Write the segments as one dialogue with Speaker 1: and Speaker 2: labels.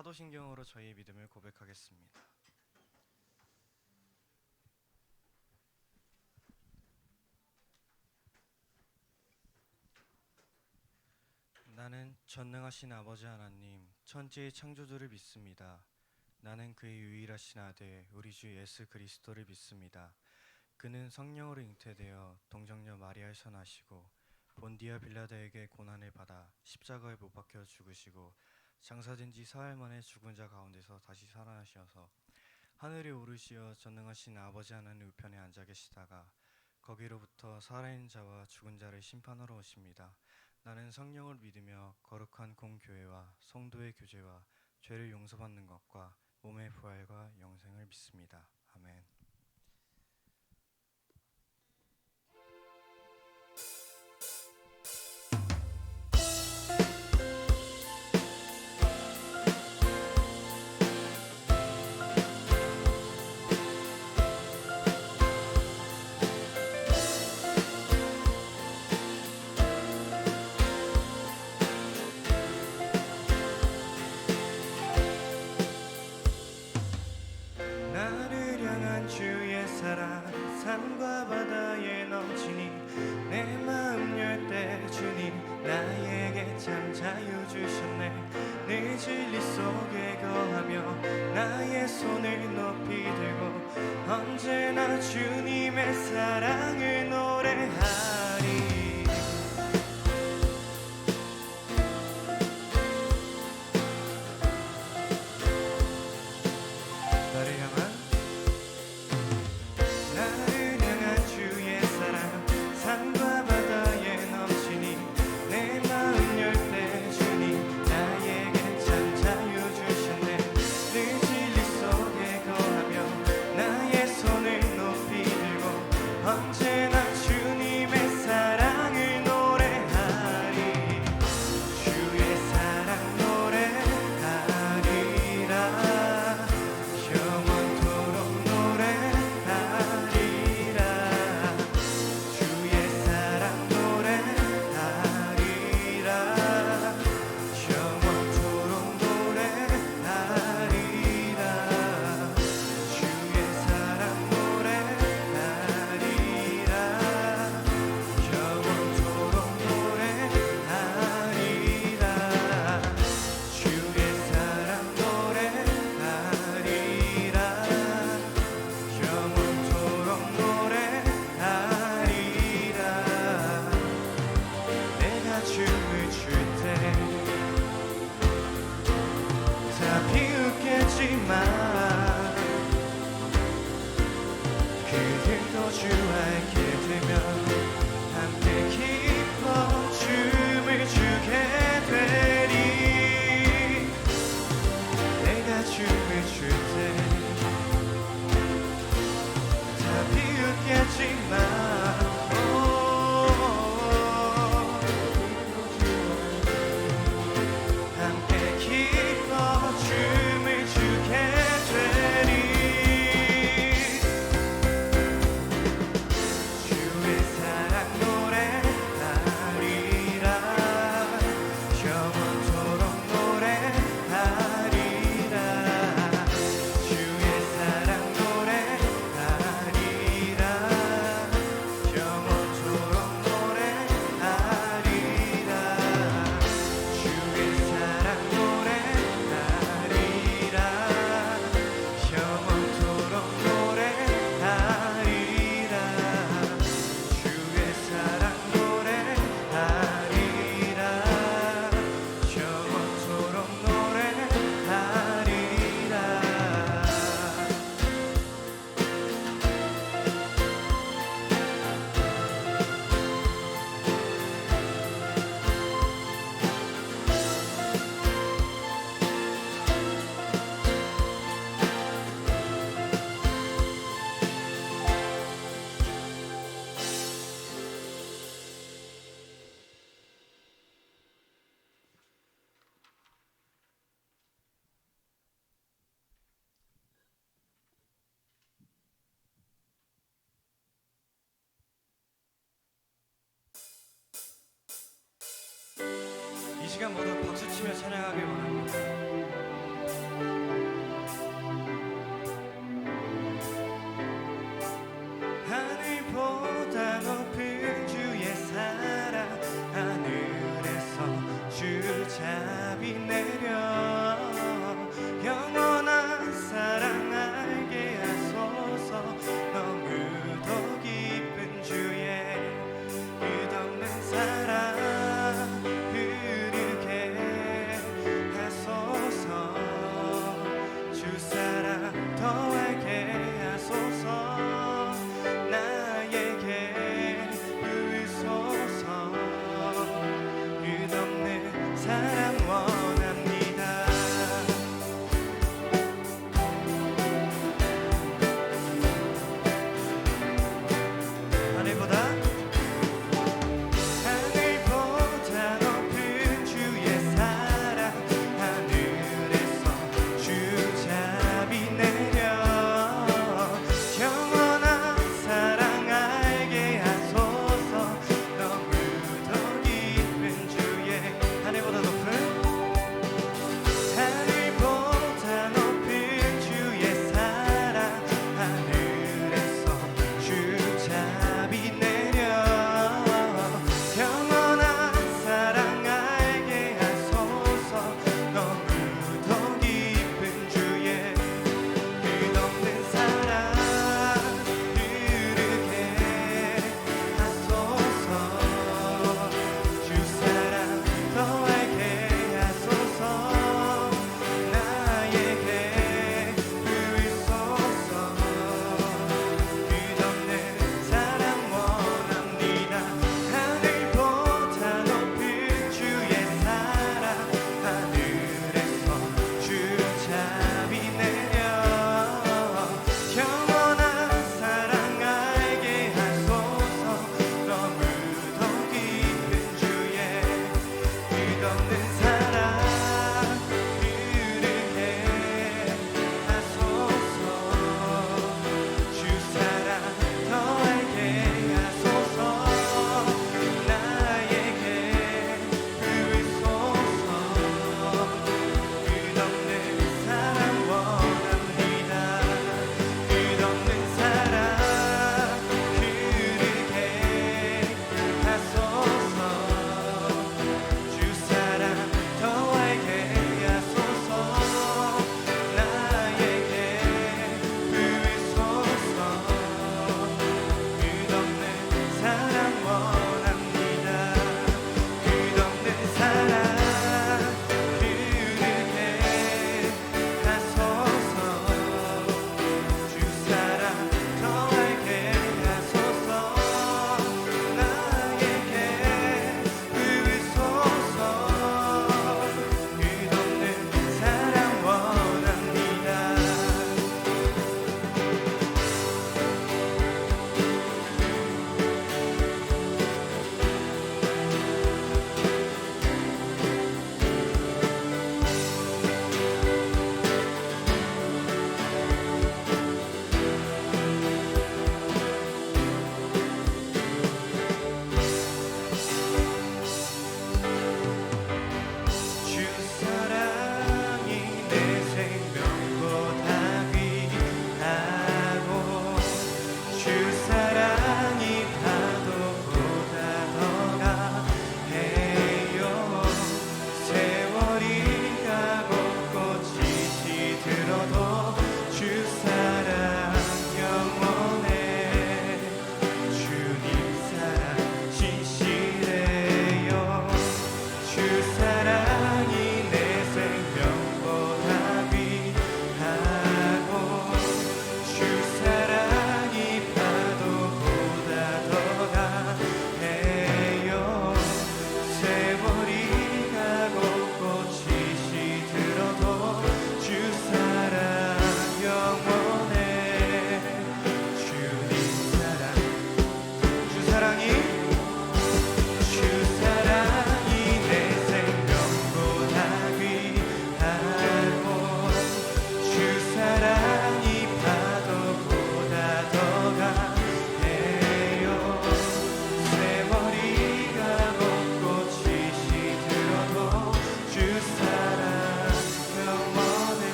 Speaker 1: 사도신경으로 저희의 믿음을 고백하겠습니다. 나는 전능하신 아버지 하나님, 천지의 창조주를 믿습니다. 나는 그의 유일하신 아들, 우리 주 예수 그리스도를 믿습니다. 그는 성령으로 잉태되어 동정녀 마리아에서 나시고 본디아 빌라도에게 고난을 받아 십자가에 못 박혀 죽으시고 장사된 지 사흘 만에 죽은 자 가운데서 다시 살아나셔서 하늘에 오르시어 전능하신 아버지 하나님 우편에 앉아 계시다가 거기로부터 살아있는 자와 죽은 자를 심판하러 오십니다. 나는 성령을 믿으며 거룩한 공교회와 성도의 교제와 죄를 용서받는 것과 몸의 부활과 영생을 믿습니다. 아멘. 나를 향한 주의 사랑 산과 바다에 넘치니 내 마음 열 때 주님 나에게 참 자유 주셨네. 늘 진리 속에 거하며 나의 손을 높이 들고 언제나 주님의 사랑을 노래하리. 나를 향한 주의 사랑 산과 바다에 넘치니 내 마음 열 때 주님 나에게 참 자유 주셨네. 늘 진리 속에 거하며 나의 손을 높이 들고 언제나 주님의 사랑을 노래하리. 주의 사랑 노래하리라. 영원토록 노래하리라. 주의 사랑 노래하리라. 영원토록 노래하리라. 주의 사랑 노래하리라. 영원토록 노래하리라. 주의 사랑 노래하리라. 영원토록 노래하리라. 내가 춤을 출 때 다 비웃겠지만 그들도 주 알게 되면 함께 기뻐 춤을 추게 되리. 내가 춤을 출 때 다 비웃겠지만 함께 기뻐 춤을 추게 되리. 주의 사랑 노래하리라. 영원토록 노래하리라. 주의 사랑 노래하리라. 영원토록 노래하리라. 주의 사랑 노래하리라. 영원토록 노래하리라. 주의 사랑 노래하리라. 영원토록 노래하리라. 이 시간 모두 박수치며 찬양하길 원합니다.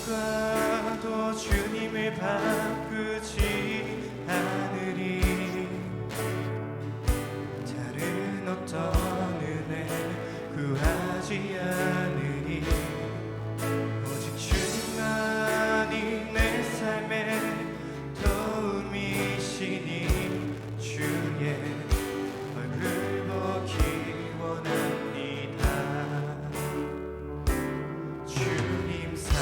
Speaker 1: 누구도 주님을 바꾸지 않으리. 다른 어떤 은혜 구하지 않으리. 오직 주님만이 내 삶의 도움이시니 주의 얼굴 보기 원합니다. 주님 사랑해요.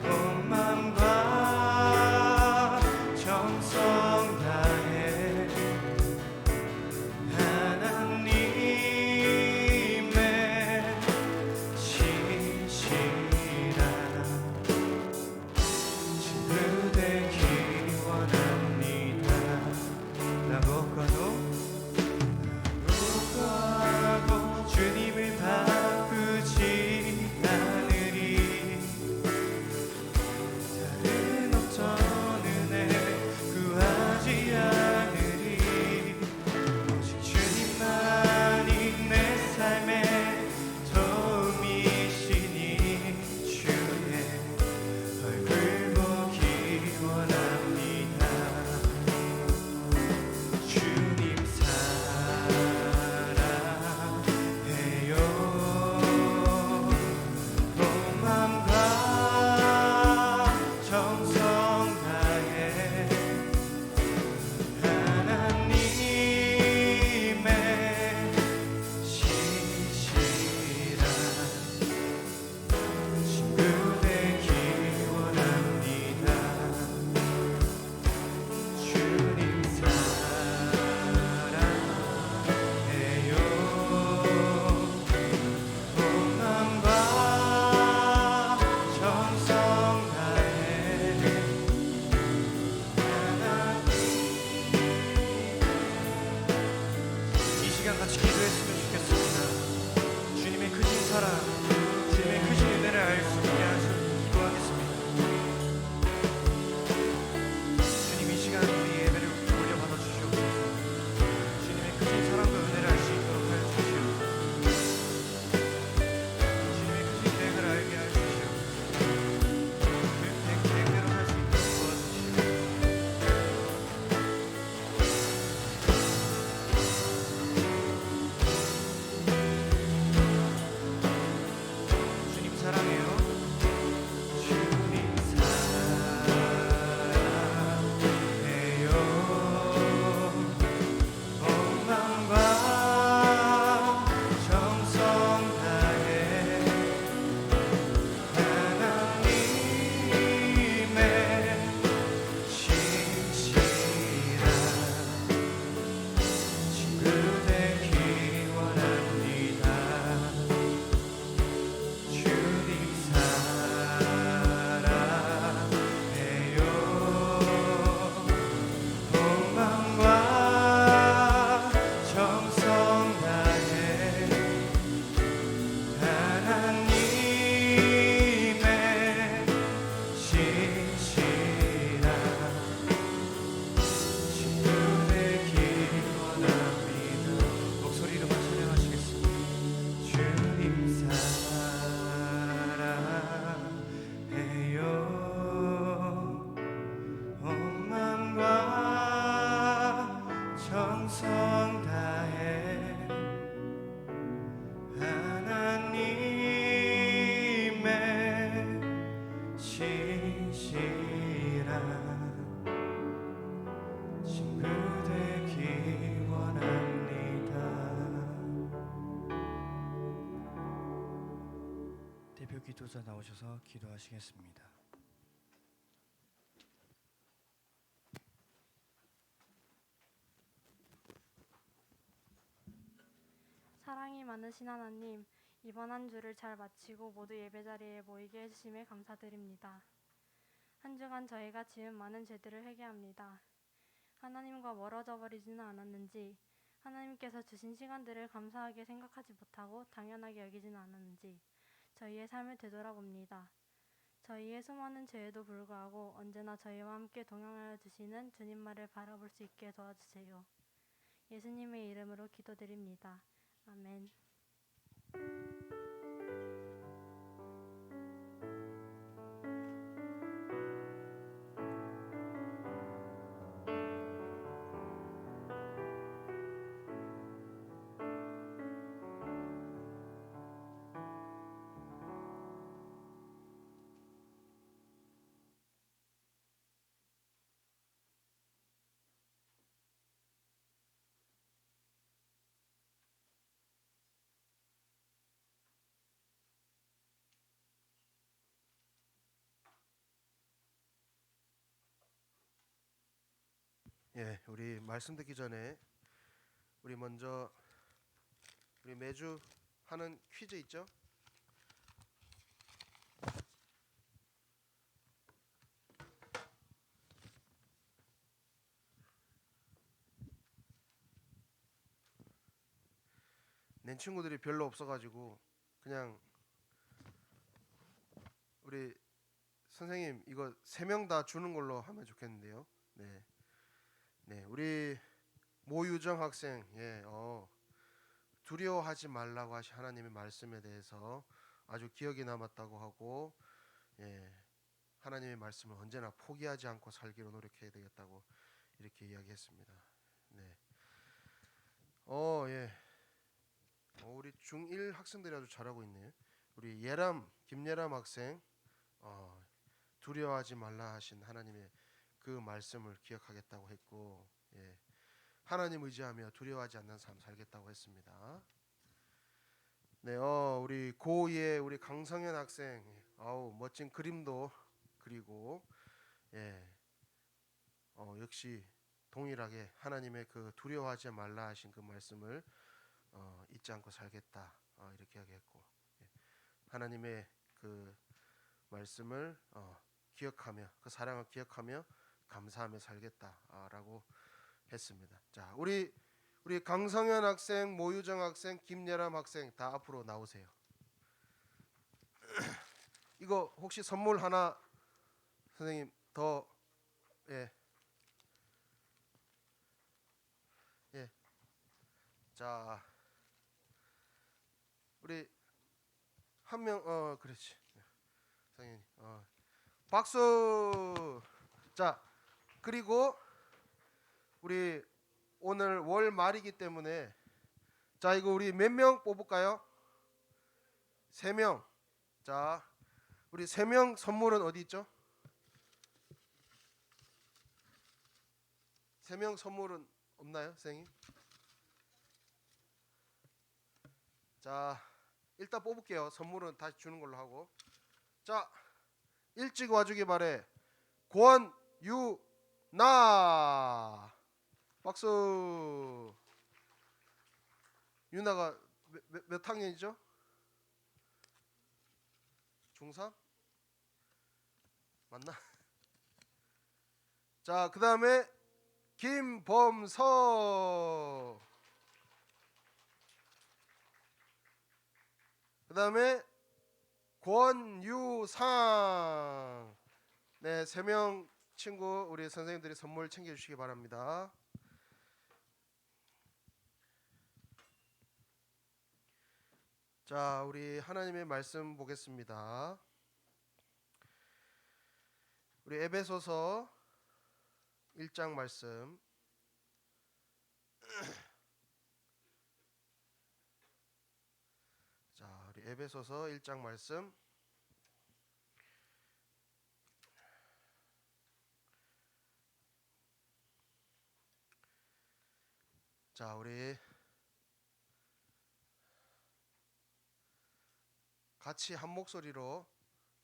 Speaker 1: 온 맘과 정성 다해 하나님의 신실한 친구 되기 원합니다. 나보고도 주님을 바꾸지 않으리. 다른 어떤 은혜 구하지 않으리. 오직 주님만이 내 삶의 도움이시니 주의 얼굴 보기 원합니다. 주님 사랑해요. 온 맘과 정성 다해 하나님의 신실한 친구 되기 원합니다. 주님 사랑해요. 온 맘과 정성 다해 이 시간 같이 기도했으면 좋겠습니다. 주님의 크신 사랑, 주님의 크신 은혜를 알 수 있게 하시길 기도하겠습니다. 주님 이 시간 우리 예배를 돌려받아 주시옵소서. 주님의 크신 사랑과 은혜를 알 수 있도록 하여 주시옵소서. 주님의 크신 계획을 알게 하여 주시옵소서. 그 계획대로 살 수 있도록 도와주시옵소서. 주님 사랑해요. 주님 사랑해요. 온 맘과 정성 다해 하나님의 신실한 친구 되기 원합니다. 주님 사랑해요. 온 맘과 정성 다해 하나님의 신실한 친구 되기 원합니다. 목소리로만 찬양하시겠습니다. 주님 사랑해요. 온 맘과 정성 다해 하나님의 신실한 친구 되기 원합니다. 대표 기도자 나오셔서 기도하시겠습니다.
Speaker 2: 사랑이 많으신 하나님, 이번 한 주를 잘 마치고 모두 예배 자리에 모이게 해주심에 감사드립니다. 한 주간 저희가 지은 많은 죄들을 회개합니다. 하나님과 멀어져 버리지는 않았는지, 하나님께서 주신 시간들을 감사하게 생각하지 못하고 당연하게 여기지는 않았는지 저희의 삶을 되돌아봅니다. 저희의 수많은 죄에도 불구하고 언제나 저희와 함께 동행하여 주시는 주님만을 바라볼 수 있게 도와주세요. 예수님의 이름으로 기도드립니다. 아멘.
Speaker 3: 예, 우리 말씀 듣기 전에 우리 먼저 우리 매주 하는 퀴즈 있죠? 낸 친구들이 별로 없어가지고 그냥 우리 선생님 이거 3명 다 주는 걸로 하면 좋겠는데요. 네, 네, 우리 모유정 학생, 두려워하지 말라고 하신 하나님의 말씀에 대해서 아주 기억이 남았다고 하고, 하나님의 말씀을 언제나 포기하지 않고 살기로 노력해야 되겠다고 이렇게 이야기했습니다. 네, 예, 우리 중1 학생들이 아주 잘하고 있네요. 우리 김예람 학생, 두려워하지 말라 하신 하나님의 그 말씀을 기억하겠다고 했고, 하나님 의지하며 두려워하지 않는 삶 살겠다고 했습니다. 네, 우리 고2의 우리 강성현 학생, 멋진 그림도 그리고, 역시 동일하게 하나님의 그 두려워하지 말라 하신 그 말씀을 잊지 않고 살겠다, 이렇게 이야기했고, 하나님의 그 말씀을 기억하며 그 사랑을 기억하며 감사하며 살겠다라고 했습니다. 자, 우리 강성현 학생, 모유정 학생, 김예람 학생 다 앞으로 나오세요. 이거 혹시 선물 하나 선생님 더 예. 예. 자, 우리 한 명 그렇지. 선생님 박수. 자, 그리고 우리 오늘 월 말이기 때문에 자, 이거 우리 몇 명 뽑을까요? 3명. 자, 우리 3명 선물은 어디 있죠? 3명 선물은 없나요, 선생님? 자, 일단 뽑을게요. 선물은 다시 주는 걸로 하고. 자, 일찍 와주기 바래. 권유나. 박수. 유나가 몇 학년이죠? 중3? 맞나? 자, 그 다음에 김범서. 그 다음에 권유상. 네, 3명 친구 우리 선생님들이 선물 챙겨주시기 바랍니다. 자, 우리 하나님의 말씀 보겠습니다. 우리 에베소서 1장 말씀. 자, 우리 에베소서 1장 말씀. 자, 우리 같이 한 목소리로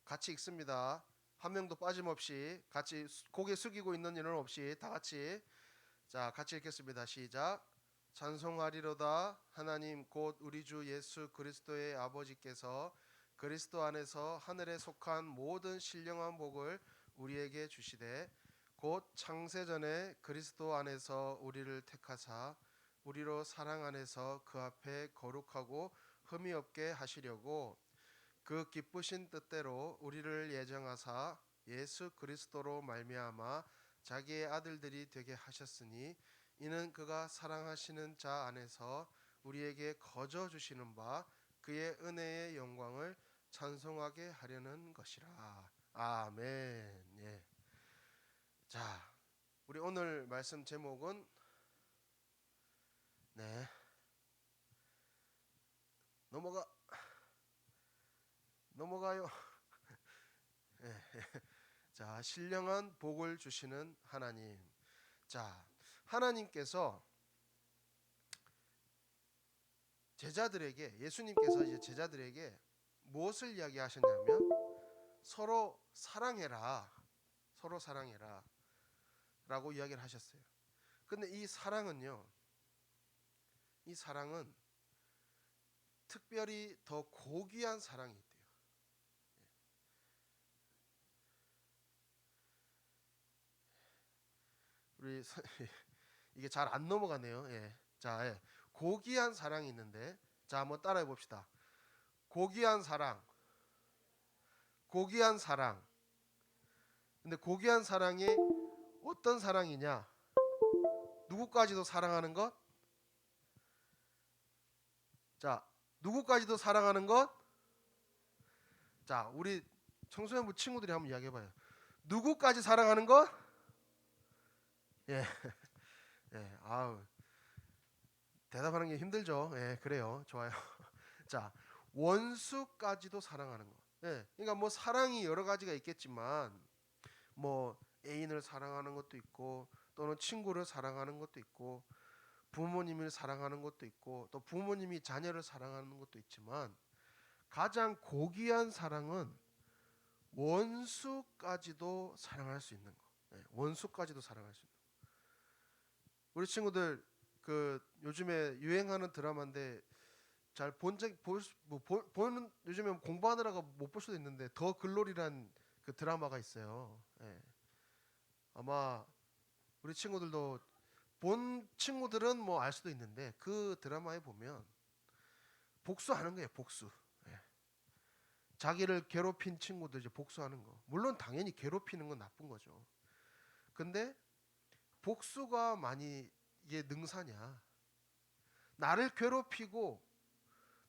Speaker 3: 같이 읽습니다. 한 명도 빠짐없이 같이 고개 숙이고 있는 일은 없이 다 같이 자, 같이 읽겠습니다. 시작. 찬송하리로다 하나님 곧 우리 주 예수 그리스도의 아버지께서 그리스도 안에서 하늘에 속한 모든 신령한 복을 우리에게 주시되 곧 창세전에 그리스도 안에서 우리를 택하사 우리로 사랑 안에서 그 앞에 거룩하고 흠이 없게 하시려고 그 기쁘신 뜻대로 우리를 예정하사 예수 그리스도로 말미암아 자기의 아들들이 되게 하셨으니 이는 그가 사랑하시는 자 안에서 우리에게 거저 주시는 바 그의 은혜의 영광을 찬송하게 하려는 것이라. 아멘. 예. 자, 우리 오늘 말씀 제목은 넘어가요. 자, 신령한 복을 주시는 하나님. 자, 하나님께서 제자들에게 예수님께서 이제 제자들에게 무엇을 이야기하셨냐면 서로 사랑해라. 서로 사랑해라. 라고 이야기를 하셨어요. 근데 이 사랑은 특별히 더 고귀한 사랑이 있대요. 우리 이게 잘 안 넘어가네요. 예. 자, 예. 고귀한 사랑이 있는데, 자, 한번 따라해 봅시다. 고귀한 사랑, 고귀한 사랑. 근데 고귀한 사랑이 어떤 사랑이냐? 누구까지도 사랑하는 것? 자, 누구까지도 사랑하는 것? 자, 우리 청소년부 친구들이 한번 이야기해봐요. 누구까지 사랑하는 것? 예, 예, 아우 대답하는 게 힘들죠. 예, 그래요. 좋아요. 자, 원수까지도 사랑하는 것. 예, 그러니까 뭐 사랑이 여러 가지가 있겠지만, 뭐 애인을 사랑하는 것도 있고, 또는 친구를 사랑하는 것도 있고, 부모님을 사랑하는 것도 있고, 또 부모님이 자녀를 사랑하는 것도 있지만, 가장 고귀한 사랑은 원수까지도 사랑할 수 있는 거. 예, 원수까지도 사랑할 수 있는 거. 우리 친구들 그 요즘에 유행하는 드라마인데 잘 보는 요즘에 공부하느라고 못 볼 수도 있는데 더 글로리란 그 드라마가 있어요. 예. 아마 우리 친구들도 본 친구들은 뭐 알 수도 있는데 그 드라마에 보면 복수하는 거예요. 복수. 예. 자기를 괴롭힌 친구들 이제 복수하는 거. 물론 당연히 괴롭히는 건 나쁜 거죠. 근데 복수가 많이 이게 능사냐? 나를 괴롭히고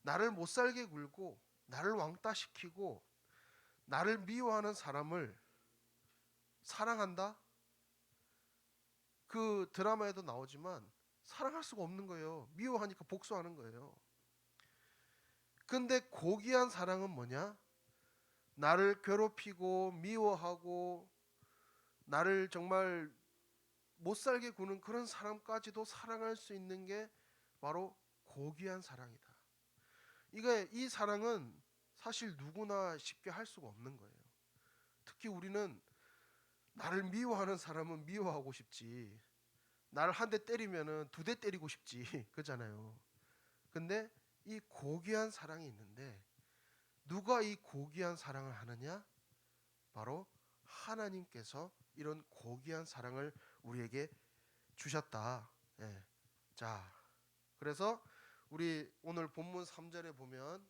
Speaker 3: 나를 못 살게 굴고 나를 왕따시키고 나를 미워하는 사람을 사랑한다? 그 드라마에도 나오지만 사랑할 수가 없는 거예요. 미워하니까 복수하는 거예요. 근데 고귀한 사랑은 뭐냐? 나를 괴롭히고 미워하고 나를 정말 못 살게 구는 그런 사람까지도 사랑할 수 있는 게 바로 고귀한 사랑이다. 이 사랑은 사실 누구나 쉽게 할 수가 없는 거예요. 특히 우리는 나를 미워하는 사람은 미워하고 싶지. 나를 한 대 때리면은 두 대 때리고 싶지. 그렇잖아요. 근데 이 고귀한 사랑이 있는데 누가 이 고귀한 사랑을 하느냐? 바로 하나님께서 이런 고귀한 사랑을 우리에게 주셨다. 예. 자, 그래서 우리 오늘 본문 3절에 보면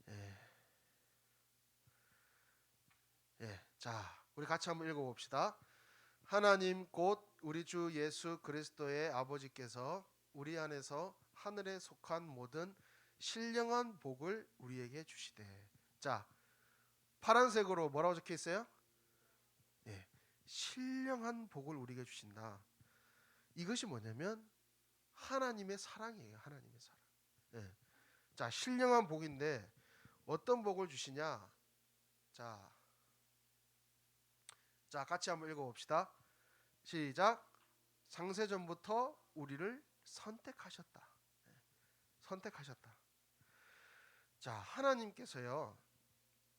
Speaker 3: 예. 예. 자, 우리 같이 한번 읽어 봅시다. 하나님 곧 우리 주 예수 그리스도의 아버지께서 우리 안에서 하늘에 속한 모든 신령한 복을 우리에게 주시되. 자, 파란색으로 뭐라고 적혀 있어요? 예. 신령한 복을 우리에게 주신다. 이것이 뭐냐면 하나님의 사랑이에요. 하나님의 사랑. 예. 자, 신령한 복인데 어떤 복을 주시냐? 자, 같이 한번 읽어봅시다. 시작. 창세전부터 우리를 선택하셨다. 예. 선택하셨다. 자, 하나님께서요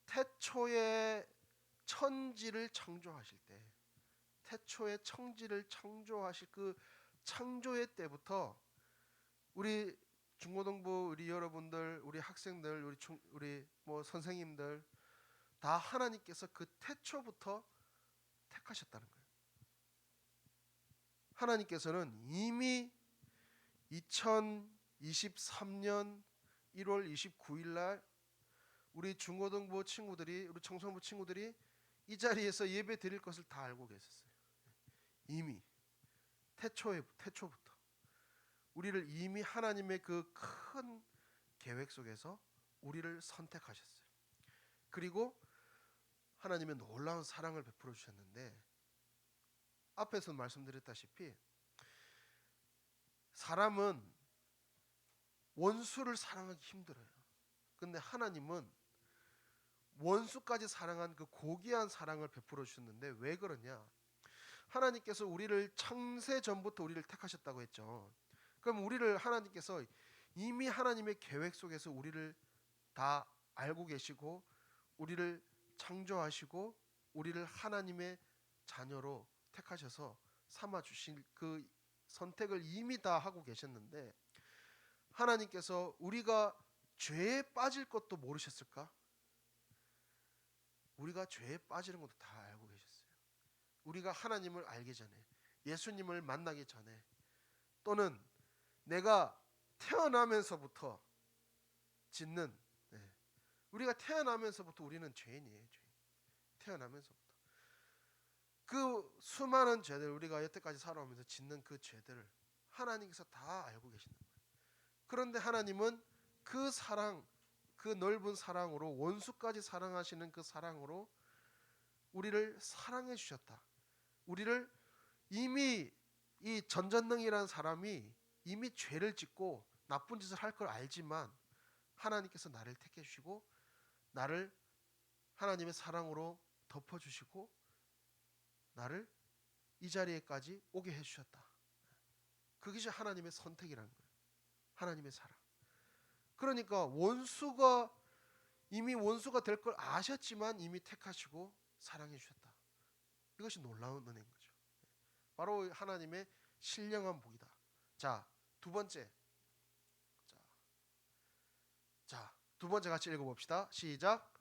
Speaker 3: 태초에 천지를 창조하실 때, 태초에 천지를 창조하실 그 창조의 때부터 우리 중고등부 우리 여러분들, 우리 학생들, 우리 뭐 선생님들 다 하나님께서 그 태초부터 택하셨다는 거예요. 하나님께서는 이미 2023년 1월 29일 날 우리 중고등부 친구들이, 우리 청소년부 친구들이 이 자리에서 예배 드릴 것을 다 알고 계셨어요. 이미 태초부터 우리를 이미 하나님의 그 큰 계획 속에서 우리를 선택하셨어요. 그리고 하나님의 놀라운 사랑을 베풀어 주셨는데, 앞에서 말씀드렸다시피 사람은 원수를 사랑하기 힘들어요. 근데 하나님은 원수까지 사랑한 그 고귀한 사랑을 베풀어 주셨는데, 왜 그러냐? 하나님께서 우리를 창세 전부터 우리를 택하셨다고 했죠. 그럼 우리를 하나님께서 이미 하나님의 계획 속에서 우리를 다 알고 계시고 우리를 창조하시고 우리를 하나님의 자녀로 택하셔서 삼아 주실 그 선택을 이미 다 하고 계셨는데 하나님께서 우리가 죄에 빠질 것도 모르셨을까? 우리가 죄에 빠지는 것도 다 알고 계셨어요. 우리가 하나님을 알기 전에, 예수님을 만나기 전에, 또는 내가 태어나면서부터 짓는, 우리가 태어나면서부터 우리는 죄인이에요. 죄인. 태어나면서부터 그 수많은 죄들, 우리가 여태까지 살아오면서 짓는 그 죄들을 하나님께서 다 알고 계시는 거예요. 그런데 하나님은 그 사랑, 그 넓은 사랑으로, 원수까지 사랑하시는 그 사랑으로 우리를 사랑해 주셨다. 우리를 이미, 이 전전능이라는 사람이 이미 죄를 짓고 나쁜 짓을 할 걸 알지만 하나님께서 나를 택해 주시고 나를 하나님의 사랑으로 덮어 주시고 나를 이 자리에까지 오게 해 주셨다. 그것이 하나님의 선택이라는 거예요. 하나님의 사랑. 그러니까 이미 원수가 될 걸 아셨지만 이미 택하시고 사랑해 주셨다. 이것이 놀라운 은혜인 거죠. 바로 하나님의 신령한 복이다. 자, 두 번째. 자, 두 번째 같이 읽어봅시다. 시작.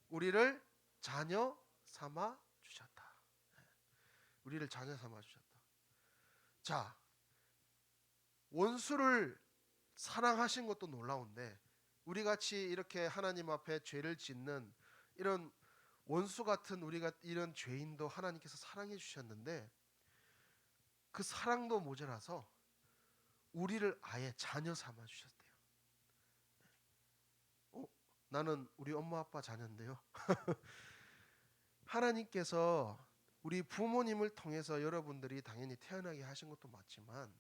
Speaker 3: 우리를 자녀 삼아 주셨다. 우리를 자녀 삼아 주셨다. 자, 원수를 사랑하신 것도 놀라운데 우리 같이 이렇게 하나님 앞에 죄를 짓는 이런 원수 같은 우리가 이런 죄인도 하나님께서 사랑해 주셨는데 그 사랑도 모자라서 우리를 아예 자녀 삼아 주셨대요. 나는 우리 엄마 아빠 자녀인데요. 하나님께서 우리 부모님을 통해서 여러분들이 당연히 태어나게 하신 것도 맞지만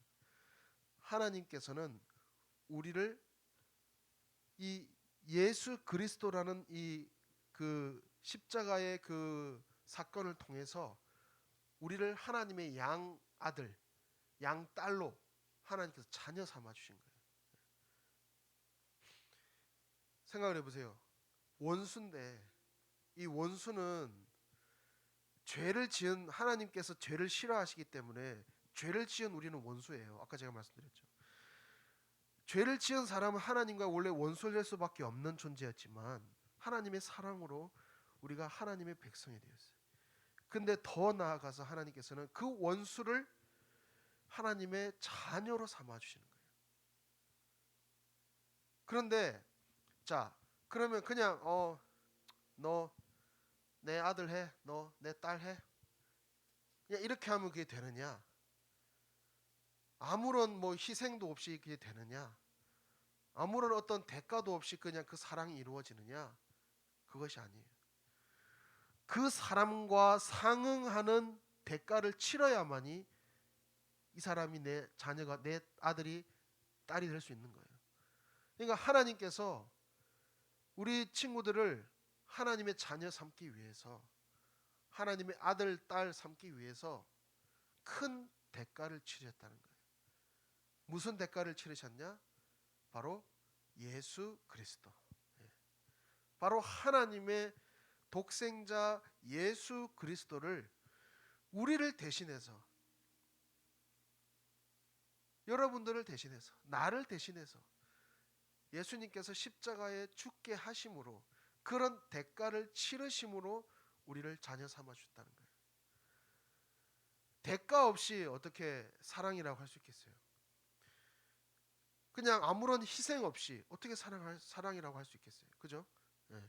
Speaker 3: 하나님께서는 우리를 이 예수 그리스도라는 이 그 십자가의 그 사건을 통해서 우리를 하나님의 양 아들, 양 딸로 하나님께서 자녀 삼아 주신 거예요. 생각을 해보세요. 원수인데 이 원수는 죄를 지은 하나님께서 죄를 싫어하시기 때문에 죄를 지은 우리는 원수예요. 아까 제가 말씀드렸죠. 죄를 지은 사람은 하나님과 원래 원수될 수밖에 없는 존재였지만 하나님의 사랑으로 우리가 하나님의 백성이 되었어요. 근데 더 나아가서 하나님께서는 그 원수를 하나님의 자녀로 삼아 주시는 거예요. 그런데 자, 그러면 그냥 너 내 아들 해, 너 내 딸 해, 그냥 이렇게 하면 그게 되느냐? 아무런 뭐 희생도 없이 그게 되느냐? 아무런 어떤 대가도 없이 그냥 그 사랑이 이루어지느냐? 그것이 아니에요. 그 사람과 상응하는 대가를 치러야만이 이 사람이 내 자녀가, 내 아들이 딸이 될 수 있는 거예요. 그러니까 하나님께서 우리 친구들을 하나님의 자녀 삼기 위해서, 하나님의 아들, 딸 삼기 위해서 큰 대가를 치르셨다는 거예요. 무슨 대가를 치르셨냐? 바로 예수 그리스도. 바로 하나님의 독생자 예수 그리스도를 우리를 대신해서, 여러분들을 대신해서, 나를 대신해서 예수님께서 십자가에 죽게 하심으로, 그런 대가를 치르심으로 우리를 자녀 삼아 주셨다는 거예요. 대가 없이 어떻게 사랑이라고 할 수 있겠어요? 그냥 아무런 희생 없이 어떻게 사랑이라고 할 수 있겠어요? 그죠? 네.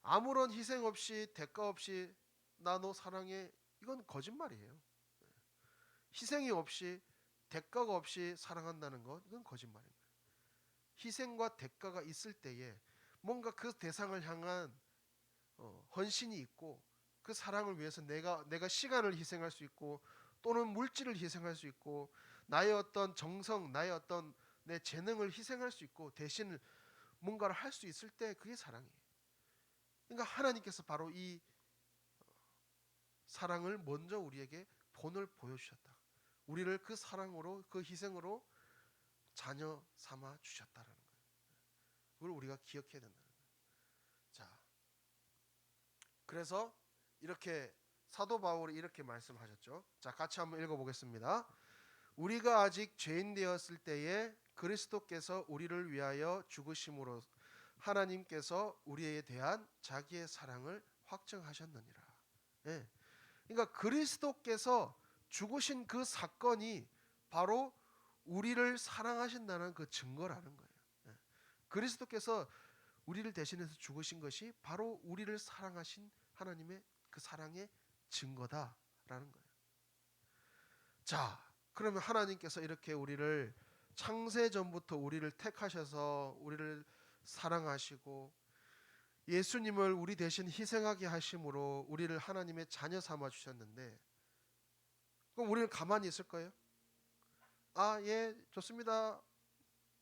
Speaker 3: 아무런 희생 없이 대가 없이 나 너 사랑해, 이건 거짓말이에요. 희생이 없이 대가가 없이 사랑한다는 것, 이건 거짓말입니다. 희생과 대가가 있을 때에 뭔가 그 대상을 향한 헌신이 있고, 그 사랑을 위해서 내가 시간을 희생할 수 있고, 또는 물질을 희생할 수 있고, 나의 어떤 정성, 나의 어떤 내 재능을 희생할 수 있고, 대신 뭔가를 할 수 있을 때 그게 사랑이에요. 그러니까 하나님께서 바로 이 사랑을 먼저 우리에게 본을 보여주셨다. 우리를 그 사랑으로, 그 희생으로 자녀 삼아 주셨다라는 거예요. 그걸 우리가 기억해야 된다는 거예요. 자, 그래서 이렇게 사도 바울이 이렇게 말씀하셨죠. 자, 같이 한번 읽어보겠습니다. 우리가 아직 죄인 되었을 때에 그리스도께서 우리를 위하여 죽으심으로 하나님께서 우리에 대한 자기의 사랑을 확증하셨느니라. 예. 그러니까 그리스도께서 죽으신 그 사건이 바로 우리를 사랑하신다는 그 증거라는 거예요. 예. 그리스도께서 우리를 대신해서 죽으신 것이 바로 우리를 사랑하신 하나님의 그 사랑의 증거다라는 거예요. 자, 그러면 하나님께서 이렇게 우리를 창세 전부터 우리를 택하셔서 우리를 사랑하시고 예수님을 우리 대신 희생하게 하심으로 우리를 하나님의 자녀 삼아 주셨는데, 그럼 우리는 가만히 있을 거예요? 아, 예, 좋습니다.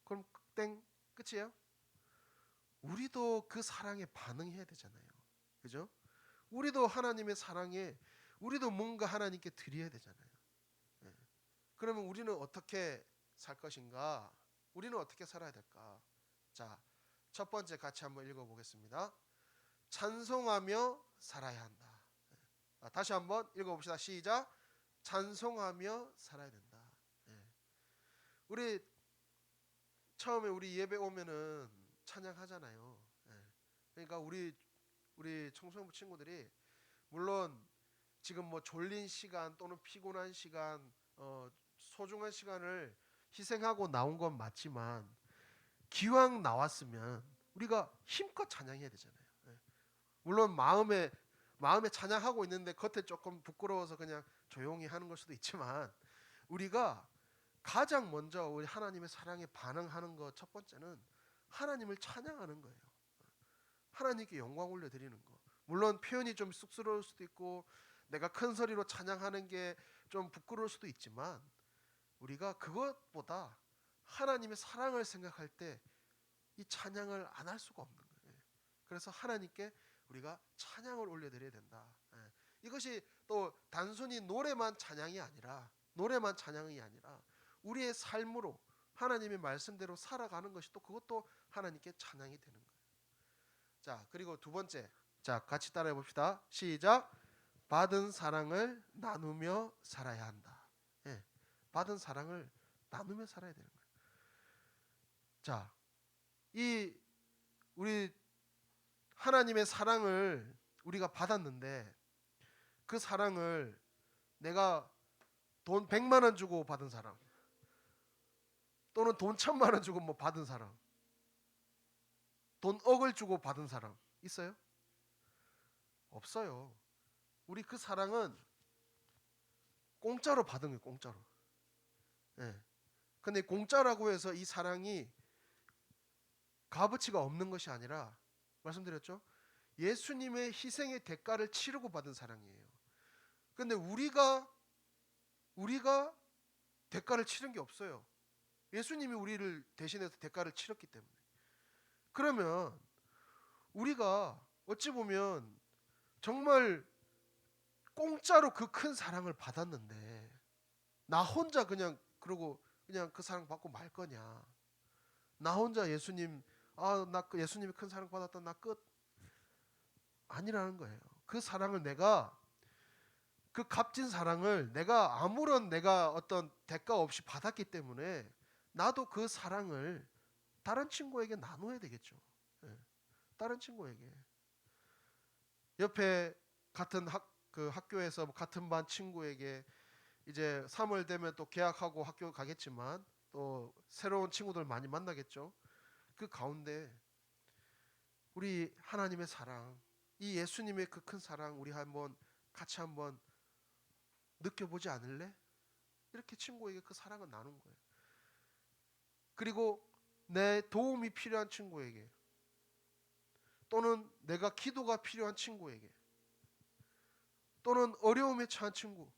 Speaker 3: 그럼 땡, 끝이에요? 우리도 그 사랑에 반응해야 되잖아요. 그죠? 우리도 하나님의 사랑에 우리도 뭔가 하나님께 드려야 되잖아요. 예. 그러면 우리는 어떻게 살 것인가? 우리는 어떻게 살아야 될까? 자, 첫 번째 같이 한번 읽어보겠습니다. 찬송하며 살아야 한다. 다시 한번 읽어봅시다. 시작. 찬송하며 살아야 된다. 우리 처음에 우리 예배 오면은 찬양하잖아요. 그러니까 우리 청소년부 친구들이 물론 지금 뭐 졸린 시간 또는 피곤한 시간, 소중한 시간을 희생하고 나온 건 맞지만 기왕 나왔으면 우리가 힘껏 찬양해야 되잖아요. 물론 마음에 찬양하고 있는데 겉에 조금 부끄러워서 그냥 조용히 하는 걸 수도 있지만 우리가 가장 먼저 우리 하나님의 사랑에 반응하는 것 첫 번째는 하나님을 찬양하는 거예요. 하나님께 영광 올려드리는 거. 물론 표현이 좀 쑥스러울 수도 있고 내가 큰 소리로 찬양하는 게 좀 부끄러울 수도 있지만 우리가 그것보다 하나님의 사랑을 생각할 때 이 찬양을 안 할 수가 없는 거예요. 그래서 하나님께 우리가 찬양을 올려드려야 된다. 이것이 또 단순히 노래만 찬양이 아니라 우리의 삶으로 하나님의 말씀대로 살아가는 것이 또 그것도 하나님께 찬양이 되는 거예요. 자, 그리고 두 번째, 자, 같이 따라해 봅시다. 시작. 받은 사랑을 나누며 살아야 한다. 받은 사랑을 나누며 살아야 되는 거예요. 자, 우리 하나님의 사랑을 우리가 받았는데 그 사랑을 내가 돈 100만 원 주고 받은 사람 또는 돈 1000만 원 주고 뭐 받은 사람, 돈 억을 주고 받은 사람 있어요? 없어요. 우리 그 사랑은 공짜로 받은 거예요. 공짜로. 근데 공짜라고 해서 이 사랑이 값어치가 없는 것이 아니라 말씀드렸죠? 예수님의 희생의 대가를 치르고 받은 사랑이에요. 근데 우리가 대가를 치른 게 없어요. 예수님이 우리를 대신해서 대가를 치렀기 때문에. 그러면 우리가 어찌 보면 정말 공짜로 그 큰 사랑을 받았는데 나 혼자 그냥 그러고 그냥 그 사랑 받고 말 거냐? 나 혼자 예수님 나 예수님이 큰 사랑 받았다 나 끝. 아니라는 거예요. 그 사랑을 그 값진 사랑을 내가 아무런 어떤 대가 없이 받았기 때문에 나도 그 사랑을 다른 친구에게 나눠야 되겠죠. 다른 친구에게. 옆에 같은 학교에서 같은 반 친구에게 이제 3월 되면 또 개학하고 학교 가겠지만 또 새로운 친구들 많이 만나겠죠. 그 가운데 우리 하나님의 사랑, 이 예수님의 그 큰 사랑 우리 같이 한번 느껴보지 않을래? 이렇게 친구에게 그 사랑을 나눈 거예요. 그리고 내 도움이 필요한 친구에게 또는 내가 기도가 필요한 친구에게 또는 어려움에 처한 친구,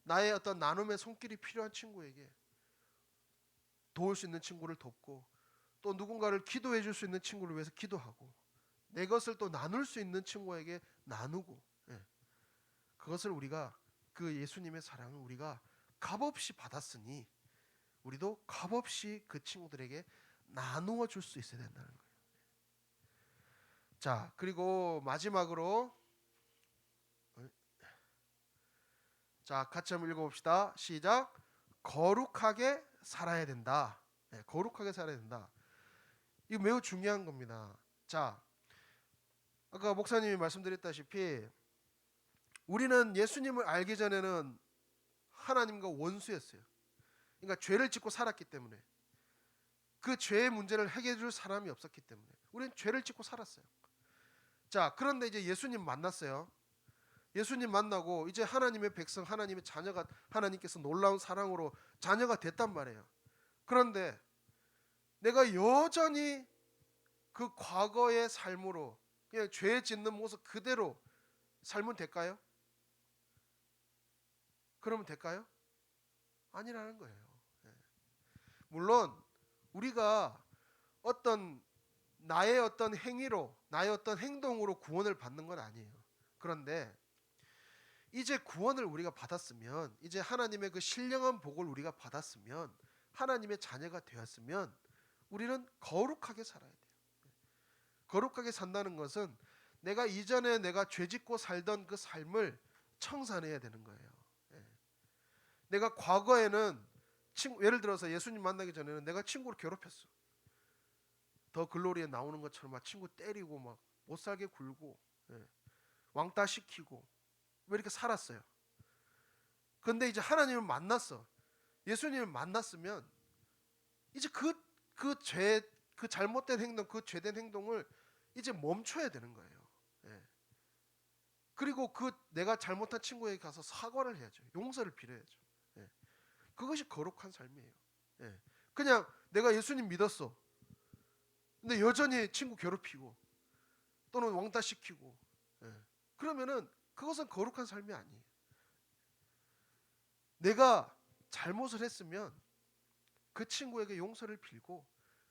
Speaker 3: 나의 어떤 나눔의 손길이 필요한 친구에게 도울 수 있는 친구를 돕고 또 누군가를 기도해 줄 수 있는 친구를 위해서 기도하고 내 것을 또 나눌 수 있는 친구에게 나누고 그것을 우리가 그 예수님의 사랑을 우리가 값없이 받았으니 우리도 값없이 그 친구들에게 나누어 줄 수 있어야 된다는 거예요. 자, 그리고 마지막으로 자, 같이 한번 읽어봅시다. 시작. 거룩하게 살아야 된다. 네, 거룩하게 살아야 된다. 이거 매우 중요한 겁니다. 자, 아까 목사님이 말씀드렸다시피 우리는 예수님을 알기 전에는 하나님과 원수였어요. 그러니까 죄를 짓고 살았기 때문에, 그 죄의 문제를 해결해 줄 사람이 없었기 때문에 우리는 죄를 짓고 살았어요. 자, 그런데 이제 예수님 만났어요. 예수님 만나고 이제 하나님의 백성, 하나님의 자녀가, 하나님께서 놀라운 사랑으로 자녀가 됐단 말이에요. 그런데 내가 여전히 그 과거의 삶으로 그냥 죄 짓는 모습 그대로 살면 될까요? 그러면 될까요? 아니라는 거예요. 물론 우리가 나의 어떤 행위로, 나의 어떤 행동으로 구원을 받는 건 아니에요. 그런데 이제 구원을 우리가 받았으면, 이제 하나님의 그 신령한 복을 우리가 받았으면, 하나님의 자녀가 되었으면 우리는 거룩하게 살아야 돼요. 거룩하게 산다는 것은 내가 이전에 내가 죄짓고 살던 그 삶을 청산해야 되는 거예요. 내가 과거에는 예를 들어서 예수님 만나기 전에는 내가 친구를 괴롭혔어. 더 글로리에 나오는 것처럼 막 친구 때리고 막 못살게 굴고 왕따 시키고 왜 이렇게 살았어요. 근데 이제 하나님을 만났어. 예수님을 만났으면 이제 그 잘못된 행동, 그 죄된 행동을 이제 멈춰야 되는 거예요. 그리고 내가 잘못한 친구에게 가서 사과를 해야죠. 용서를 빌어야죠. 그것이 거룩한 삶이에요. 그냥 내가 예수님 믿었어. 근데 여전히 친구 괴롭히고 또는 왕따 시키고 그러면은 그것은 거룩한 삶이 아니에요. 내가 잘못을 했으면 그 친구에게 용서를 빌고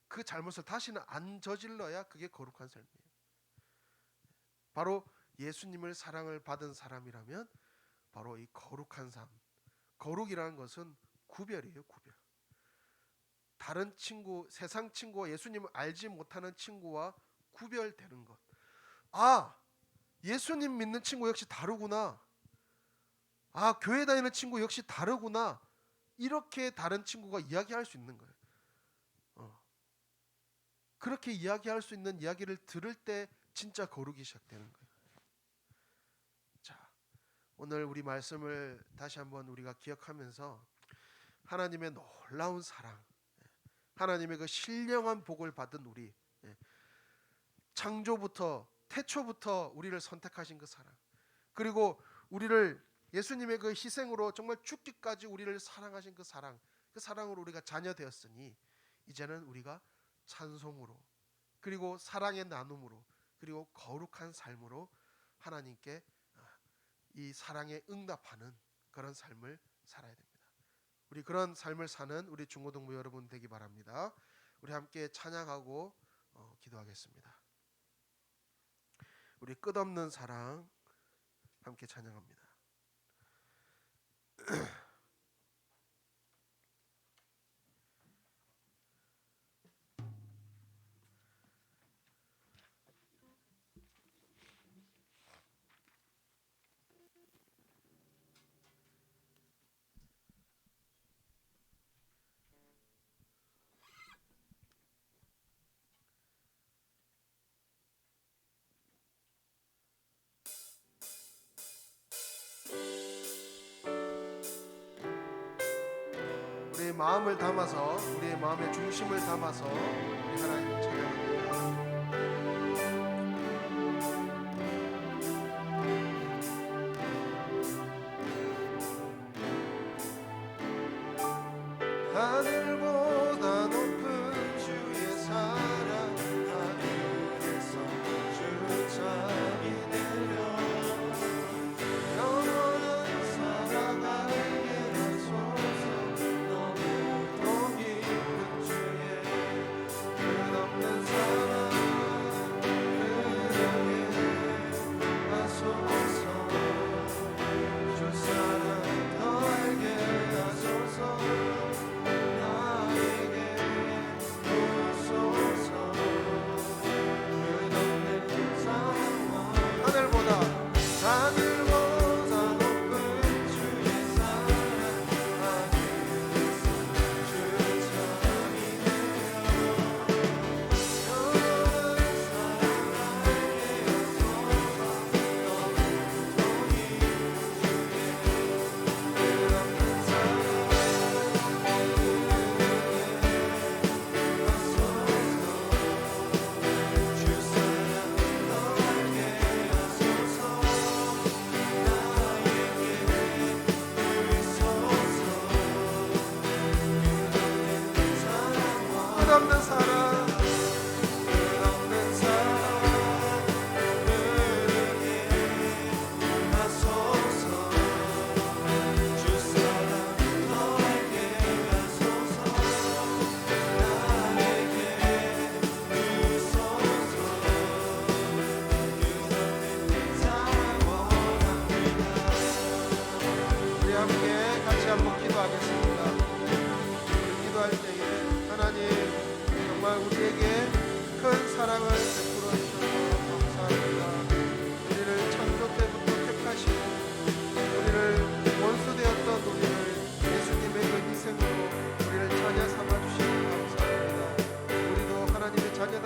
Speaker 3: 그 잘못을 다시는 안 저질러야 그게 거룩한 삶이에요. 바로 예수님을 사랑을 받은 사람이라면 바로 이 거룩한 삶. 거룩이라는 것은 구별이에요. 구별. 다른 친구, 세상 친구와 예수님을 알지 못하는 친구와 구별되는 것. 아, 예수님 믿는 친구 역시 다르구나. 아, 교회 다니는 친구 역시 다르구나. 이렇게 다른 친구가 이야기할 수 있는 거예요. 그렇게 이야기할 수 있는 이야기를 들을 때 진짜 거룩이 시작되는 거예요. 자, 오늘 우리 말씀을 다시 한번 우리가 기억하면서 하나님의 놀라운 사랑, 하나님의 그 신령한 복을 받은 우리, 창조부터 태초부터 우리를 선택하신 그 사랑, 그리고 우리를 예수님의 그 희생으로 정말 죽기까지 우리를 사랑하신 그 사랑, 그 사랑으로 우리가 자녀 되었으니 이제는 우리가 찬송으로, 그리고 사랑의 나눔으로, 그리고 거룩한 삶으로 하나님께 이 사랑에 응답하는 그런 삶을 살아야 됩니다. 우리 그런 삶을 사는 우리 중고등부 여러분 되기 바랍니다. 우리 함께 찬양하고 기도하겠습니다. 우리 끝없는 사랑 함께 찬양합니다. 우리의 마음을 담아서, 우리의 마음의 중심을 담아서 우리 하나님을 찬양합니다. 하늘보다 높은 주의 사랑, 하늘에서 주차이 내려 영원한 사랑 알게 하소서. 너무도 깊은 주의 끝없는 사랑 그러게 하소서. 주 사랑 더 알게 하소서.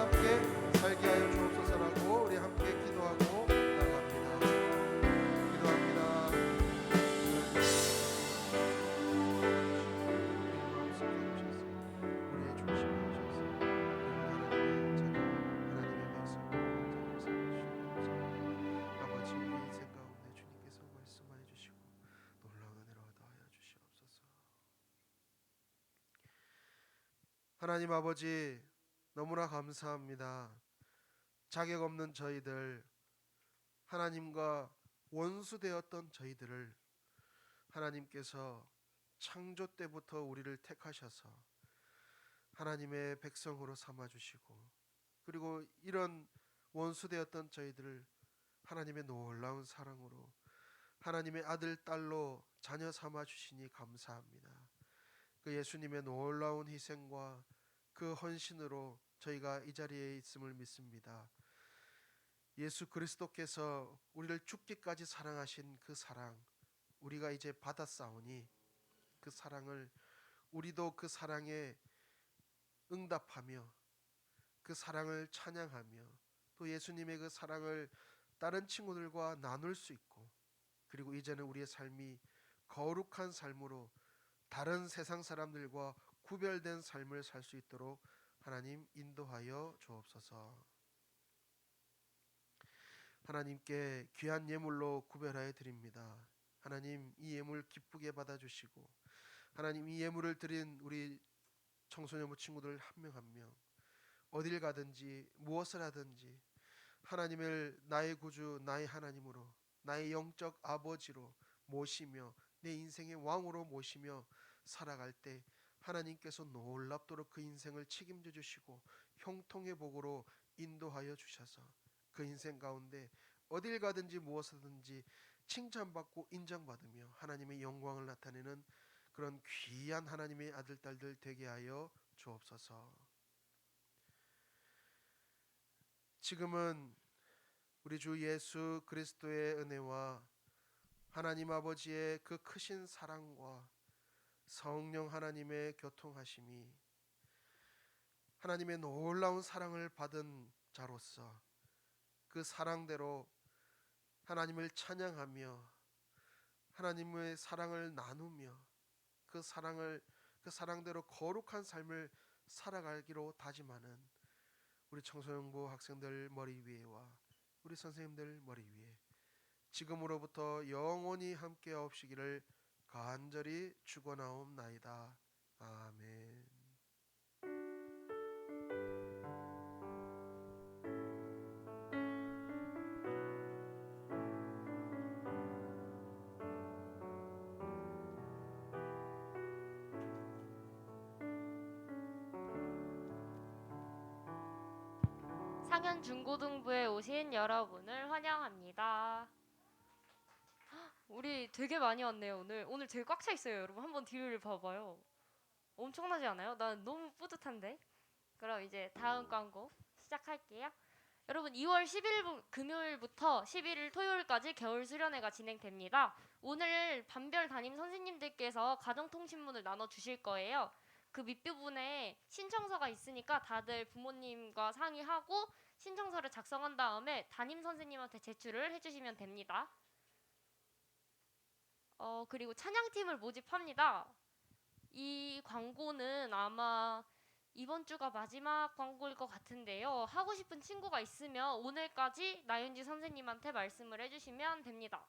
Speaker 3: 함께 살게 하여 주옵소서라고 우리 함께 기도하고 나갑니다. 기도합니다. 우리의 중심이 되셔서 하나님의 자녀, 하나님의 백성, 아버지 우리 인생 가운데 주님께서 말씀하여 주시고 놀라운 은혜로 더하여 주시옵소서. 하나님 아버지 너무나 감사합니다. 자격 없는 저희들, 하나님과 원수되었던 저희들을 하나님께서 창조 때부터 우리를 택하셔서 하나님의 백성으로 삼아주시고, 그리고 이런 원수되었던 저희들을 하나님의 놀라운 사랑으로 하나님의 아들, 딸로 자녀 삼아주시니 감사합니다. 그 예수님의 놀라운 희생과 그 헌신으로 저희가 이 자리에 있음을 믿습니다. 예수 그리스도께서 우리를 죽기까지 사랑하신 그 사랑, 우리가 이제 받았사오니 그 사랑을 우리도 그 사랑에 응답하며 그 사랑을 찬양하며 또 예수님의 그 사랑을 다른 친구들과 나눌 수 있고, 그리고 이제는 우리의 삶이 거룩한 삶으로 다른 세상 사람들과 구별된 삶을 살 수 있도록 하나님 인도하여 주옵소서. 하나님께 귀한 예물로 구별하여 드립니다. 하나님 이 예물 기쁘게 받아주시고, 하나님 이 예물을 드린 우리 청소년부 친구들 한 명 한 명 어딜 가든지 무엇을 하든지 하나님을 나의 구주, 나의 하나님으로, 나의 영적 아버지로 모시며 내 인생의 왕으로 모시며 살아갈 때 하나님께서 놀랍도록 그 인생을 책임져 주시고 형통의 복으로 인도하여 주셔서 그 인생 가운데 어딜 가든지 무엇하든지 칭찬받고 인정받으며 하나님의 영광을 나타내는 그런 귀한 하나님의 아들, 딸들 되게 하여 주옵소서. 지금은 우리 주 예수 그리스도의 은혜와 하나님 아버지의 그 크신 사랑과 성령 하나님의 교통하심이, 하나님의 놀라운 사랑을 받은 자로서 그 사랑대로 하나님을 찬양하며 하나님의 사랑을 나누며 그 사랑대로 거룩한 삶을 살아가기로 다짐하는 우리 청소년부 학생들 머리 위에와 우리 선생님들 머리 위에 지금으로부터 영원히 함께 하옵시기를 간절히 축원하옵나이다. 아멘.
Speaker 4: 상현 중고등부에 오신 여러분을 환영합니다. 우리 되게 많이 왔네요. 오늘 되게 꽉 차 있어요. 여러분 한번 뒤를 봐봐요. 엄청나지 않아요? 난 너무 뿌듯한데. 그럼 이제 다음 광고 시작할게요. 여러분 2월 10일 금요일부터 11일 토요일까지 겨울 수련회가 진행됩니다. 오늘 반별 담임 선생님들께서 가정통신문을 나눠주실 거예요. 그 밑부분에 신청서가 있으니까 다들 부모님과 상의하고 신청서를 작성한 다음에 담임 선생님한테 제출을 해주시면 됩니다. 그리고 찬양팀을 모집합니다. 이 광고는 아마 이번 주가 마지막 광고일 것 같은데요. 하고 싶은 친구가 있으면 오늘까지 나윤지 선생님한테 말씀을 해주시면 됩니다.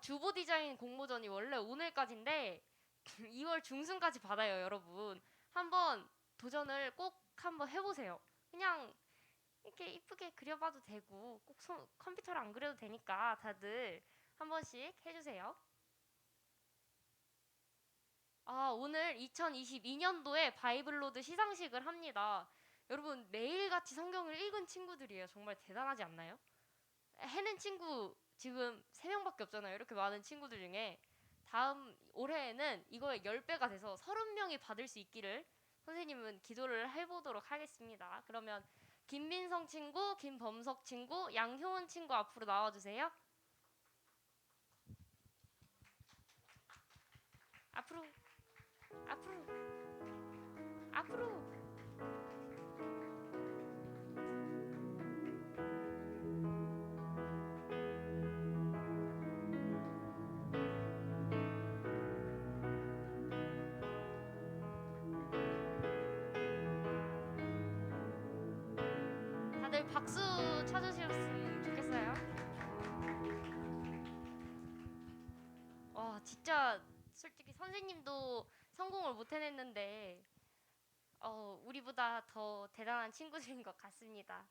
Speaker 4: 주보 디자인 공모전이 원래 오늘까지인데 2월 중순까지 받아요, 여러분. 한번 도전을 꼭 한번 해보세요. 그냥 이렇게 이쁘게 그려봐도 되고 꼭 컴퓨터로 안 그려도 되니까 다들 한 번씩 해주세요. 오늘 2022년도에 바이블로드 시상식을 합니다. 여러분 매일같이 성경을 읽은 친구들이에요. 정말 대단하지 않나요? 해낸 친구 지금 3명밖에 없잖아요. 이렇게 많은 친구들 중에 다음 올해에는 이거의 10배가 돼서 30명이 받을 수 있기를 선생님은 기도를 해보도록 하겠습니다. 그러면 김민성 친구, 김범석 친구, 양효은 친구 앞으로 나와주세요. 앞으로. 앞으로. 다들 박수 쳐주셨으면 좋겠어요. 와, 진짜 솔직히 선생님도 성공을 못 해냈는데 우리보다 더 대단한 친구들인 것 같습니다.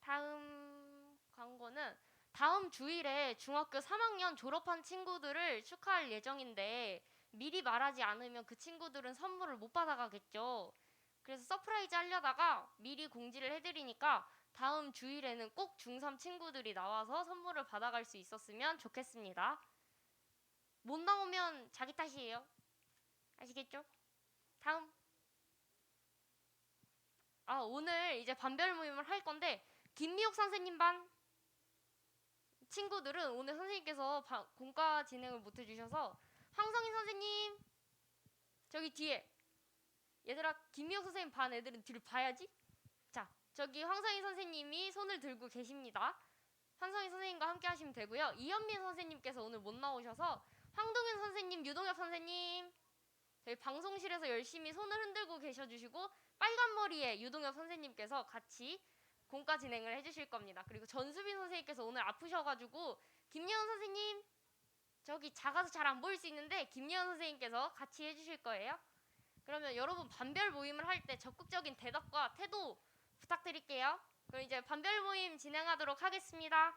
Speaker 4: 다음 광고는 다음 주일에 중학교 3학년 졸업한 친구들을 축하할 예정인데 미리 말하지 않으면 그 친구들은 선물을 못 받아가겠죠. 그래서 서프라이즈 하려다가 미리 공지를 해드리니까 다음 주일에는 꼭 중3 친구들이 나와서 선물을 받아갈 수 있었으면 좋겠습니다. 못 나오면 자기 탓이에요. 아시겠죠? 다음. 오늘 이제 반별 모임을 할 건데 김미옥 선생님 반 친구들은 오늘 선생님께서 공과 진행을 못 해주셔서 황성인 선생님 저기 뒤에 얘들아 김미옥 선생님 반 애들은 뒤를 봐야지. 자 저기 황성인 선생님이 손을 들고 계십니다. 황성인 선생님과 함께 하시면 되고요. 이현민 선생님께서 오늘 못 나오셔서 황동윤 선생님, 유동엽 선생님 저희 방송실에서 열심히 손을 흔들고 계셔주시고 빨간 머리에 유동엽 선생님께서 같이 공과 진행을 해주실 겁니다. 그리고 전수빈 선생님께서 오늘 아프셔가지고 김예원 선생님 저기 작아서 잘 안 보일 수 있는데 김예원 선생님께서 같이 해주실 거예요. 그러면 여러분 반별 모임을 할 때 적극적인 대답과 태도 부탁드릴게요. 그럼 이제 반별 모임 진행하도록 하겠습니다.